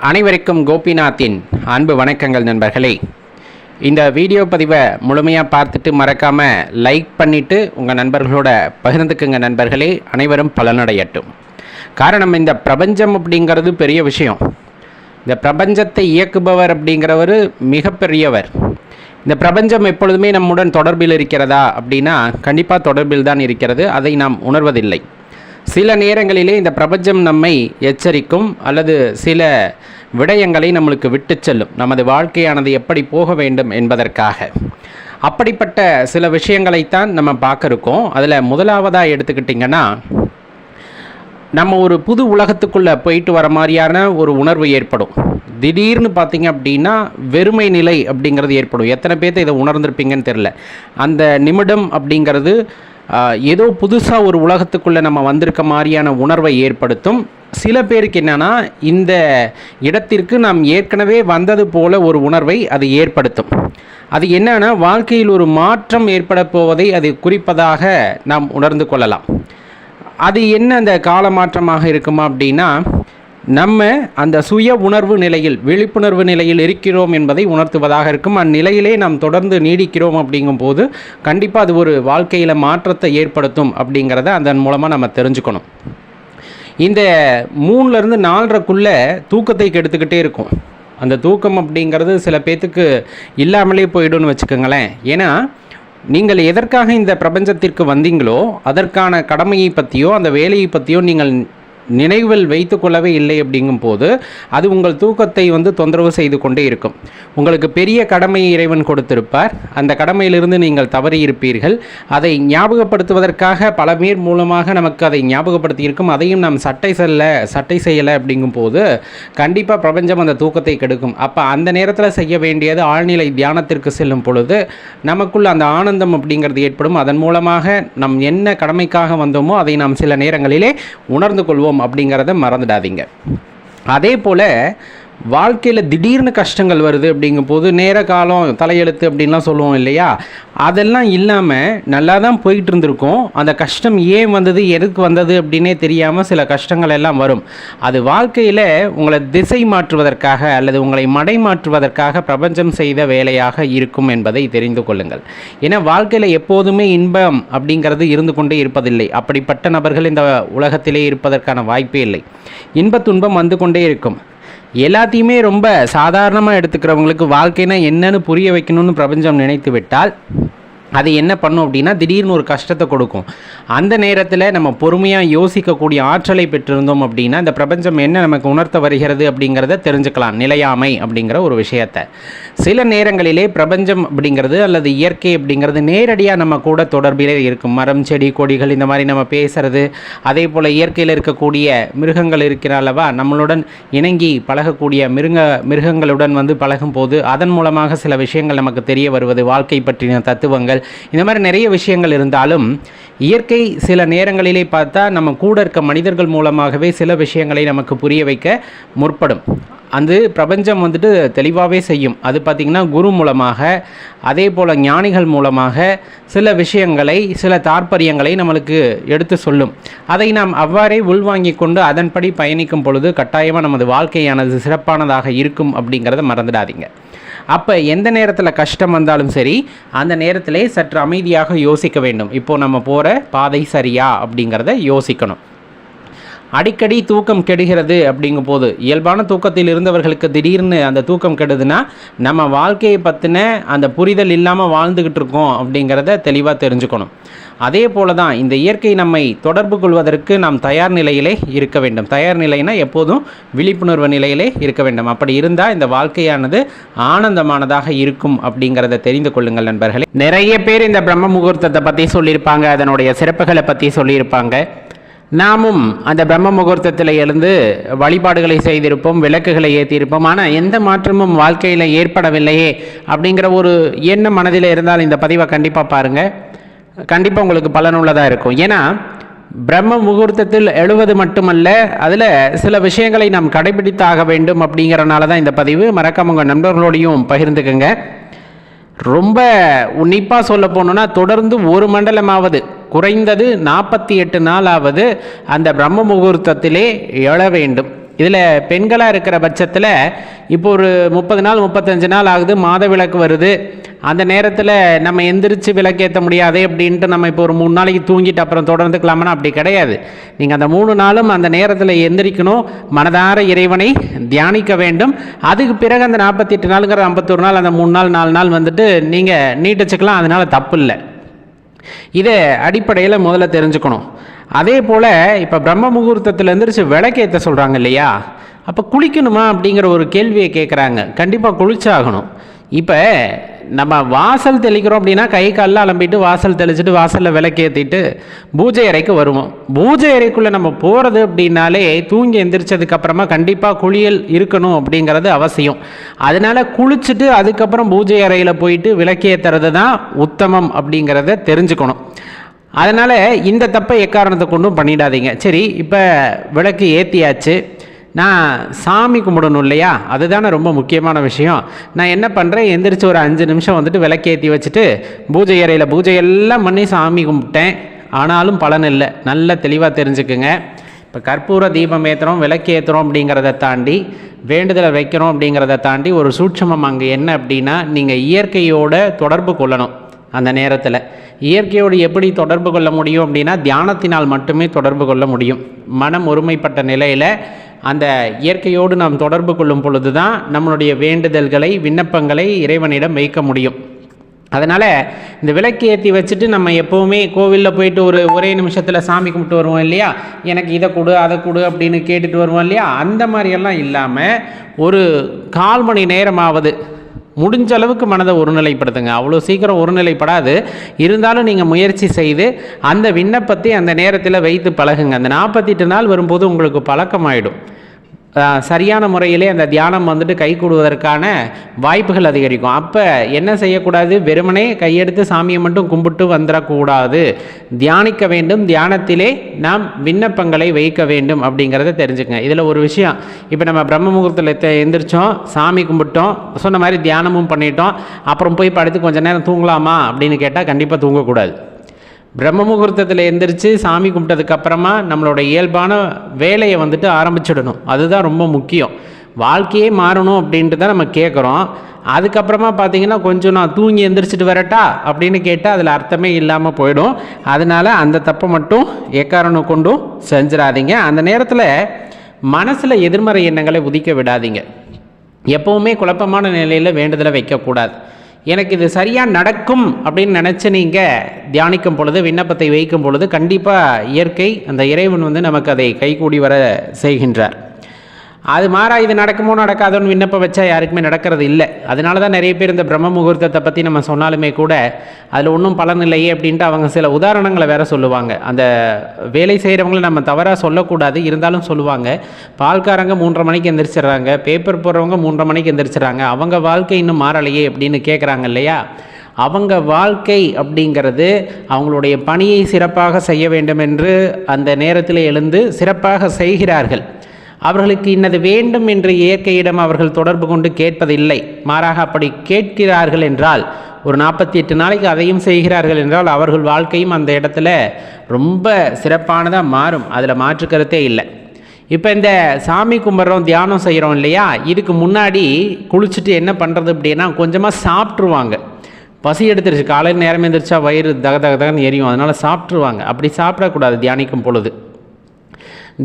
அனைவருக்கும் கோபிநாத்தின் அன்பு வணக்கங்கள் நண்பர்களே. இந்த வீடியோ பதிவை முழுமையாக பார்த்துட்டு மறக்காமல் லைக் பண்ணிவிட்டு உங்கள் நண்பர்களோட பகிர்ந்துக்குங்க நண்பர்களே. அனைவரும் பலனடையட்டும். காரணம், இந்த பிரபஞ்சம் அப்படிங்கிறது பெரிய விஷயம். இந்த பிரபஞ்சத்தை இயக்குபவர் அப்படிங்கிறவர் மிகப்பெரியவர். இந்த பிரபஞ்சம் எப்பொழுதுமே நம்முடன் தொடர்பில் இருக்கிறதா அப்படின்னா கண்டிப்பாக தொடர்பில் தான் இருக்கிறது. அதை நாம் உணர்வதில்லை. சில நேரங்களிலே இந்த பிரபஞ்சம் நம்மை எச்சரிக்கும் அல்லது சில விடயங்களை நம்மளுக்கு விட்டு செல்லும், நமது வாழ்க்கையானது எப்படி போக வேண்டும் என்பதற்காக. அப்படிப்பட்ட சில விஷயங்களைத்தான் நம்ம பார்க்க இருக்கோம். அதில் முதலாவதாக எடுத்துக்கிட்டிங்கன்னா, நம்ம ஒரு புது உலகத்துக்குள்ளே போயிட்டு வர மாதிரியான ஒரு உணர்வு ஏற்படும். திடீர்னு பார்த்திங்க அப்படின்னா வெறுமை நிலை அப்படிங்கிறது ஏற்படும். எத்தனை பேர்த்து இதை உணர்ந்திருப்பீங்கன்னு தெரில. அந்த நிமிடம் அப்படிங்கிறது ஏதோ புதுசாக ஒரு உலகத்துக்குள்ளே நம்ம வந்திருக்க மாதிரியான உணர்வை ஏற்படுத்தும். சில பேருக்கு என்னென்னா, இந்த இடத்திற்கு நாம் ஏற்கனவே வந்தது போல ஒரு உணர்வை அது ஏற்படுத்தும். அது என்னன்னா, வாழ்க்கையில் ஒரு மாற்றம் ஏற்பட போவதை அது குறிப்பதாக நாம் உணர்ந்து கொள்ளலாம். அது என்ன அந்த கால மாற்றமாக இருக்குமா அப்படின்னா, நம்ம அந்த சுய உணர்வு நிலையில், விழிப்புணர்வு நிலையில் இருக்கிறோம் என்பதை உணர்த்துவதாக இருக்கும். அந்நிலையிலே நாம் தொடர்ந்து நீடிக்கிறோம் அப்படிங்கும்போது கண்டிப்பாக அது ஒரு வாழ்க்கையில் மாற்றத்தை ஏற்படுத்தும் அப்படிங்கிறத அதன் மூலமாக நம்ம தெரிஞ்சுக்கணும். இந்த 3லேருந்து 4:30க்குள்ளே தூக்கத்தை கெடுத்துக்கிட்டே இருக்கும். அந்த தூக்கம் அப்படிங்கிறது சில பேர்த்துக்கு இல்லாமலே போயிடும்னு வச்சுக்கோங்களேன். ஏன்னா, நீங்கள் எதற்காக இந்த பிரபஞ்சத்திற்கு வந்தீங்களோ அதற்கான கடமையை பற்றியோ அந்த வேலையை பற்றியோ நீங்கள் நினைவில் வைத்து கொள்ளவே இல்லை அப்படிங்கும்போது அது உங்கள் தூக்கத்தை தொந்தரவு செய்து கொண்டே இருக்கும். உங்களுக்கு பெரிய கடமையை இறைவன் கொடுத்திருப்பார். அந்த கடமையிலிருந்து நீங்கள் தவறி இருப்பீர்கள். அதை ஞாபகப்படுத்துவதற்காக பல பேர் மூலமாக நமக்கு அதை ஞாபகப்படுத்தி இருக்கும். அதையும் நாம் சட்டை செய்யலை அப்படிங்கும்போது கண்டிப்பாக பிரபஞ்சம் அந்த தூக்கத்தை கெடுக்கும். அப்போ அந்த நேரத்தில் செய்ய வேண்டியது ஆழ்நிலை தியானத்திற்கு செல்லும் பொழுது நமக்குள்ள அந்த ஆனந்தம் அப்படிங்கிறது ஏற்படும். அதன் மூலமாக நம் என்ன கடமைக்காக வந்தோமோ அதை நாம் சில நேரங்களிலே உணர்ந்து கொள்வோம் அப்படிங்கிறத மறந்துடாதீங்க. அதே போல் வாழ்க்கையில் திடீர்னு கஷ்டங்கள் வருது அப்படிங்கும்போது நேர காலம் தலையெழுத்து அப்படின்லாம் சொல்லுவோம் இல்லையா, அதெல்லாம் இல்லாமல் நல்லா தான் போயிட்டு இருந்திருக்கும். அந்த கஷ்டம் ஏன் வந்தது, எதுக்கு வந்தது அப்படின்னே தெரியாமல் சில கஷ்டங்கள் எல்லாம் வரும். அது வாழ்க்கையில் உங்களை திசை மாற்றுவதற்காக அல்லது உங்களை மடை மாற்றுவதற்காக பிரபஞ்சம் செய்த வேலையாக இருக்கும் என்பதை தெரிந்து கொள்ளுங்கள். ஏன்னா வாழ்க்கையில் எப்போதுமே இன்பம் அப்படிங்கிறது இருந்து கொண்டே இருப்பதில்லை. அப்படிப்பட்ட நபர்கள் இந்த உலகத்திலே இருப்பதற்கான வாய்ப்பே இல்லை. இன்ப துன்பம் வந்து கொண்டே இருக்கும். எல்லாத்தையுமே ரொம்ப சாதாரணமாக எடுத்துக்கிறவங்களுக்கு வாழ்க்கைனா என்னன்னு புரிய வைக்கணும்னு பிரபஞ்சம் நினைத்து விட்டால் அது என்ன பண்ணும் அப்படின்னா திடீர்னு ஒரு கஷ்டத்தை கொடுக்கும். அந்த நேரத்தில் நம்ம பொறுமையாக யோசிக்கக்கூடிய ஆற்றலை பெற்றிருந்தோம் அப்படின்னா இந்த பிரபஞ்சம் என்ன நமக்கு உணர்த்த வருகிறது அப்படிங்கிறத தெரிஞ்சுக்கலாம். நிலையாமை அப்படிங்கிற ஒரு விஷயத்தை சில நேரங்களிலே பிரபஞ்சம் அப்படிங்கிறது அல்லது இயற்கை அப்படிங்கிறது நேரடியாக நம்ம கூட தொடர்பிலே இருக்கும். மரம், செடி, கொடிகள் இந்த மாதிரி நம்ம பேசுகிறது. அதே போல் இயற்கையில் இருக்கக்கூடிய மிருகங்கள் இருக்கிற அல்லவா, நம்மளுடன் இணங்கி பழகக்கூடிய மிருகங்களுடன் பழகும் போது அதன் மூலமாக சில விஷயங்கள் நமக்கு தெரிய வருவது, வாழ்க்கை பற்றின தத்துவங்கள், இந்த மாதிரி நிறைய விஷயங்கள் இருந்தாலும் இயற்கை சில நேரங்களிலே பார்த்தா நம்ம கூட இருக்க மனிதர்கள் மூலமாகவே சில விஷயங்களை நமக்கு புரிய வைக்க முற்படும். அந்த பிரபஞ்சம் தெளிவாகவே செய்யும். அது பார்த்திங்கன்னா குரு மூலமாக, அதே போல் ஞானிகள் மூலமாக சில விஷயங்களை, சில தாற்பயங்களை நம்மளுக்கு எடுத்து சொல்லும். அதை நாம் அவ்வாறே உள்வாங்கி கொண்டு அதன்படி பயணிக்கும் பொழுது கட்டாயமாக நமது வாழ்க்கையானது சிறப்பானதாக இருக்கும் அப்படிங்கிறத மறந்துடாதீங்க. அப்போ எந்த நேரத்தில் கஷ்டம் வந்தாலும் சரி அந்த நேரத்திலே சற்று அமைதியாக யோசிக்க வேண்டும். இப்போது நம்ம போகிற பாதை சரியா அப்படிங்கிறத யோசிக்கணும். அடிக்கடி தூக்கம் கெடுகிறது அப்படிங்கும் போது இயல்பான தூக்கத்தில் இருந்தவர்களுக்கு திடீர்னு அந்த தூக்கம் கெடுதுன்னா நம்ம வாழ்க்கையை பற்றின அந்த புரிதல் இல்லாமல் வாழ்ந்துக்கிட்டு இருக்கோம் அப்படிங்கிறத தெளிவாக தெரிஞ்சுக்கணும். அதே போல தான் இந்த இயற்கை நம்மை தொடர்பு கொள்வதற்கு நாம் தயார் நிலையிலே இருக்க வேண்டும். தயார் நிலைனா எப்போதும் விழிப்புணர்வு நிலையிலே இருக்க வேண்டும். அப்படி இருந்தால் இந்த வாழ்க்கையானது ஆனந்தமானதாக இருக்கும் அப்படிங்கிறத தெரிந்து கொள்ளுங்கள் நண்பர்களே. நிறைய பேர் இந்த பிரம்ம முகூர்த்தத்தை பற்றி சொல்லியிருப்பாங்க, அதனுடைய சிறப்புகளை பற்றி சொல்லியிருப்பாங்க. நாமும் அந்த பிரம்ம முகூர்த்தத்தில் எழுந்து வழிபாடுகளை செய்திருப்போம், விளக்குகளை ஏற்றியிருப்போம். ஆனால் எந்த மாற்றமும் வாழ்க்கையில் ஏற்படவில்லையே அப்படிங்கிற ஒரு எண்ணம் மனதில் இருந்தால் இந்த பதிவை கண்டிப்பாக பாருங்கள். கண்டிப்பாக உங்களுக்கு பலனுள்ளதாக இருக்கும். ஏன்னா பிரம்ம முகூர்த்தத்தில் எழுவது மட்டுமல்ல, அதில் சில விஷயங்களை நாம் கடைபிடித்தாக வேண்டும் அப்படிங்கிறனால தான் இந்த பதிவு. மறக்காம உங்கள் நண்பர்களோடையும் பகிர்ந்துக்குங்க. ரொம்ப உன்னிப்பாக சொல்ல போனோன்னா தொடர்ந்து ஒரு மண்டலமாவது குறைந்தது 48 நாளாவது அந்த பிரம்ம முகூர்த்தத்திலே எழ வேண்டும். இதில் பெண்களாக இருக்கிற பட்சத்தில் இப்போ ஒரு 30 நாள் 35 நாள் ஆகுது, மாத விளக்கு வருது. அந்த நேரத்தில் நம்ம எந்திரிச்சு விளக்கேற்ற முடியாது அப்படின்ட்டு நம்ம இப்போ ஒரு 3 நாளைக்கு தூங்கிட்டு அப்புறம் தொடர்ந்துக்கலாம்னா அப்படி கிடையாது. நீங்கள் அந்த 3 நாளும் அந்த நேரத்தில் எந்திரிக்கணும், மனதார இறைவனை தியானிக்க வேண்டும். அதுக்கு பிறகு அந்த 48 நாளுங்கிற 51 நாள், அந்த 3 நாள் 4 நாள் வந்துட்டு நீங்கள் நீட்டிச்சுக்கலாம், அதனால் தப்பு இல்லை. இதை அடிப்படையில் முதல்ல தெரிஞ்சுக்கணும். அதே போல் இப்போ பிரம்ம முகூர்த்தத்தில் எந்திரிச்சு விளக்கேற்ற சொல்கிறாங்க இல்லையா, அப்போ குளிக்கணுமா அப்படிங்கிற ஒரு கேள்வியை கேட்குறாங்க. கண்டிப்பாக குளிச்சாகணும். இப்போ நம்ம வாசல் தெளிக்கிறோம் அப்படின்னா கை காலில் அலம்பிட்டு வாசல் தெளிச்சுட்டு வாசலில் விளக்கேற்றிட்டு பூஜை அறைக்கு வருவோம். பூஜை அறைக்குள்ளே நம்ம போகிறது அப்படின்னாலே தூங்கி எந்திரிச்சதுக்கப்புறமா கண்டிப்பாக குளியல் இருக்கணும் அப்படிங்கிறது அவசியம். அதனால் குளிச்சுட்டு அதுக்கப்புறம் பூஜை அறையில் போயிட்டு விளக்கேற்றுறது தான் உத்தமம் அப்படிங்கிறத தெரிஞ்சுக்கணும். அதனால் இந்த தப்பை எக்காரணத்தை கொண்டும் பண்ணிடாதீங்க. சரி, இப்போ விளக்கு ஏற்றியாச்சு, நான் சாமி கும்பிடணும் இல்லையா, அதுதானே ரொம்ப முக்கியமான விஷயம். நான் என்ன பண்ணுறேன், எந்திரிச்சு ஒரு 5 நிமிஷம் வந்துட்டு விளக்கேற்றி வச்சுட்டு பூஜை அறையில் பூஜையெல்லாம் பண்ணி சாமி கும்பிட்டேன், ஆனாலும் பலன் இல்லை. நல்ல தெளிவாக தெரிஞ்சுக்குங்க. இப்போ கற்பூர தீபம் ஏற்றுறோம், விளக்கு ஏற்றுறோம் அப்படிங்கிறத தாண்டி, வேண்டுதலை வைக்கிறோம் அப்படிங்கிறத தாண்டி ஒரு சூட்சமம் அங்கே என்ன அப்படின்னா, நீங்கள் இயற்கையோட தொடர்பு கொள்ளணும். அந்த நேரத்தில் இயற்கையோடு எப்படி தொடர்பு கொள்ள முடியும் அப்படின்னா, தியானத்தினால் மட்டுமே தொடர்பு கொள்ள முடியும். மனம் ஒருமைப்பட்ட நிலையில் அந்த இயற்கையோடு நாம் தொடர்பு கொள்ளும் பொழுது தான் நம்மளுடைய வேண்டுதல்களை, விண்ணப்பங்களை இறைவனிடம் வைக்க முடியும். அதனால் இந்த விளக்கு ஏற்றி வச்சுட்டு நம்ம எப்போவுமே கோவிலில் போயிட்டு ஒரே நிமிஷத்தில் சாமி கும்பிட்டு வருவோம் இல்லையா, எனக்கு இதை கொடு அதை கொடு அப்படின்னு கேட்டுட்டு வருவோம் இல்லையா, அந்த மாதிரியெல்லாம் இல்லாமல் ஒரு 1/4 மணி நேரமாவது முடிஞ்ச அளவுக்கு மனதை ஒருநிலைப்படுத்துங்க. அவ்வளோ சீக்கிரம் ஒருநிலைப்படாது, இருந்தாலும் நீங்கள் முயற்சி செய்து அந்த விண்ணப்பத்தை அந்த நேரத்தில் வைத்து பழகுங்க. அந்த 48 நாள் வரும்போது உங்களுக்கு பழக்கமாயிடும். சரியான முறையிலே அந்த தியானம் வந்துட்டு கை கூடுவதற்கான வாய்ப்புகள் அதிகரிக்கும். அப்போ என்ன செய்யக்கூடாது, வெறுமனே கையெடுத்து சாமியை மட்டும் கும்பிட்டு வந்துடக்கூடாது, தியானிக்க வேண்டும். தியானத்திலே நாம் விண்ணப்பங்களை வைக்க வேண்டும் அப்படிங்கிறத தெரிஞ்சுக்கங்க. இதில் ஒரு விஷயம், இப்போ நம்ம பிரம்ம முகூர்த்தத்தில் எந்திரிச்சோம், சாமி கும்பிட்டோம், சொன்ன மாதிரி தியானமும் பண்ணிட்டோம், அப்புறம் போய் படுத்து கொஞ்சம் நேரம் தூங்கலாமா அப்படின்னு கேட்டால் கண்டிப்பாக தூங்கக்கூடாது. பிரம்ம முகூர்த்தத்தில் எந்திரிச்சு சாமி கும்பிட்டதுக்கப்புறமா நம்மளோட இயல்பான வேலையை வந்துட்டு ஆரம்பிச்சிடணும். அதுதான் ரொம்ப முக்கியம். வாழ்க்கையே மாறணும் அப்படின்ட்டு தான் நம்ம கேட்குறோம். அதுக்கப்புறமா பார்த்தீங்கன்னா கொஞ்சம் நான் தூங்கி எந்திரிச்சிட்டு வரட்டா அப்படின்னு கேட்டால் அதில் அர்த்தமே இல்லாமல் போயிடும். அதனால் அந்த தப்பை மட்டும் எக்காரணம் கொண்டும் செஞ்சிடாதீங்க. அந்த நேரத்தில் மனசில் எதிர்மறை எண்ணங்களை உதிக்க விடாதீங்க. எப்போவுமே குழப்பமான நிலையில் வேண்டுதலை வைக்கக்கூடாது. எனக்கு இது சரியாக நடக்கும் அப்படின்னு நினச்சி நீங்கள் தியானிக்கும் பொழுது, விண்ணப்பத்தை வைக்கும் பொழுது கண்டிப்பாக இயற்கை, அந்த இறைவன் நமக்கு அதை கைகூடி வர செய்கின்றார். அது மாறா இது நடக்குமோ நடக்காதோன்னு விண்ணப்பம் வச்சா யாருக்குமே நடக்கிறது இல்லை. அதனால தான் நிறைய பேர் இந்த பிரம்ம முகூர்த்தத்தை பற்றி நம்ம சொன்னாலுமே கூட அதில் ஒன்றும் பலன் இல்லையே அப்படின்ட்டு அவங்க சில உதாரணங்களை வேற சொல்லுவாங்க. அந்த வேலை செய்கிறவங்களை நம்ம தவறாக சொல்லக்கூடாது, இருந்தாலும் சொல்லுவாங்க. பால்காரங்க 3:30 மணிக்கு எந்திரிச்சிடுறாங்க, பேப்பர் போடுறவங்க 3:30 மணிக்கு எந்திரிச்சிடுறாங்க, அவங்க வாழ்க்கை இன்னும் மாறலையே அப்படின்னு கேட்குறாங்க இல்லையா. அவங்க வாழ்க்கை அப்படிங்கிறது அவங்களுடைய பணியை சிறப்பாக செய்ய வேண்டும் என்று அந்த நேரத்தில் எழுந்து சிறப்பாக செய்கிறார்கள். அவர்களுக்கு இன்னது வேண்டும் என்று இயற்கையிடம் அவர்கள் தொடர்பு கொண்டு கேட்பதில்லை. மாறாக அப்படி கேட்கிறார்கள் என்றால், ஒரு 48 நாளைக்கு அதையும் செய்கிறார்கள் என்றால் அவர்கள் வாழ்க்கையும் அந்த இடத்துல ரொம்ப சிறப்பானதாக மாறும். அதில் மாற்று கருத்தே இல்லை. இப்போ இந்த சாமி கும்பிட்றோம், தியானம் செய்கிறோம் இல்லையா, இதுக்கு முன்னாடி குளிச்சுட்டு என்ன பண்ணுறது அப்படின்னா கொஞ்சமாக சாப்பிட்ருவாங்க. பசி எடுத்துருச்சு, காலையில் நேரம் எழுந்திரிச்சா வயிறு தகன்னு எரியும், அதனால் சாப்பிட்ருவாங்க. அப்படி சாப்பிடக்கூடாது.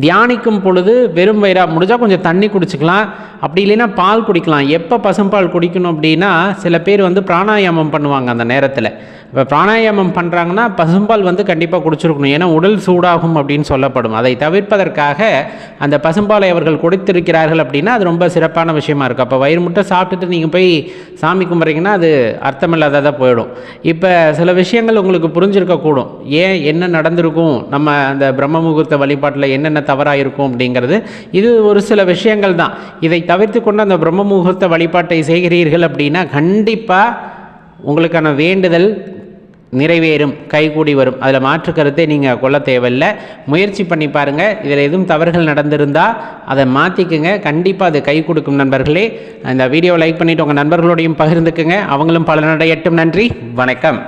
தியானிக்கும் பொழுது வெறும் வயிறாக முடிஞ்சால் கொஞ்சம் தண்ணி குடிச்சிக்கலாம், அப்படி இல்லைன்னா பால் குடிக்கலாம். எப்போ பசும்பால் குடிக்கணும் அப்படின்னா, சில பேர் பிராணாயாமம் பண்ணுவாங்க அந்த நேரத்தில். இப்போ பிராணாயாமம் பண்ணுறாங்கன்னா பசும்பால் கண்டிப்பாக குடிச்சிருக்கணும், ஏன்னா உடல் சூடாகும் அப்படின்னு சொல்லப்படும். அதை தவிர்ப்பதற்காக அந்த பசும்பாலை அவர்கள் கொடுத்திருக்கிறார்கள் அப்படின்னா அது ரொம்ப சிறப்பான விஷயமா இருக்கும். அப்போ வயிறு முட்டை சாப்பிட்டுட்டு நீங்கள் போய் சாமி கும்பிட்றீங்கன்னா அது அர்த்தமில்லாததாக போயிடும். இப்போ சில விஷயங்கள் உங்களுக்கு புரிஞ்சிருக்கக்கூடும், ஏன் என்ன நடந்திருக்கும், நம்ம அந்த பிரம்ம முகூர்த்த வழிபாட்டில் என்னென்ன தவறாக இருக்கும் அப்படிங்கிறது. இது ஒரு சில விஷயங்கள் தான். இதை தவிர்த்து கொண்டு அந்த பிரம்ம முகூர்த்த வழிபாட்டை செய்கிறீர்கள் அப்படின்னா கண்டிப்பாக உங்களுக்கான வேண்டுதல் நிறைவேறும், கைகூடி வரும். அதில் மாற்று கருத்தை நீங்கள் கொள்ள தேவையில்லை. முயற்சி பண்ணி பாருங்கள். இதில் எதுவும் தவறுகள் நடந்திருந்தால் அதை மாற்றிக்குங்க, கண்டிப்பாக அது கை கொடுக்கும். நண்பர்களே, இந்த வீடியோவை லைக் பண்ணிவிட்டு உங்கள் நண்பர்களோடையும் பகிர்ந்துக்குங்க, அவங்களும் பலனடையட்டும். நன்றி, வணக்கம்.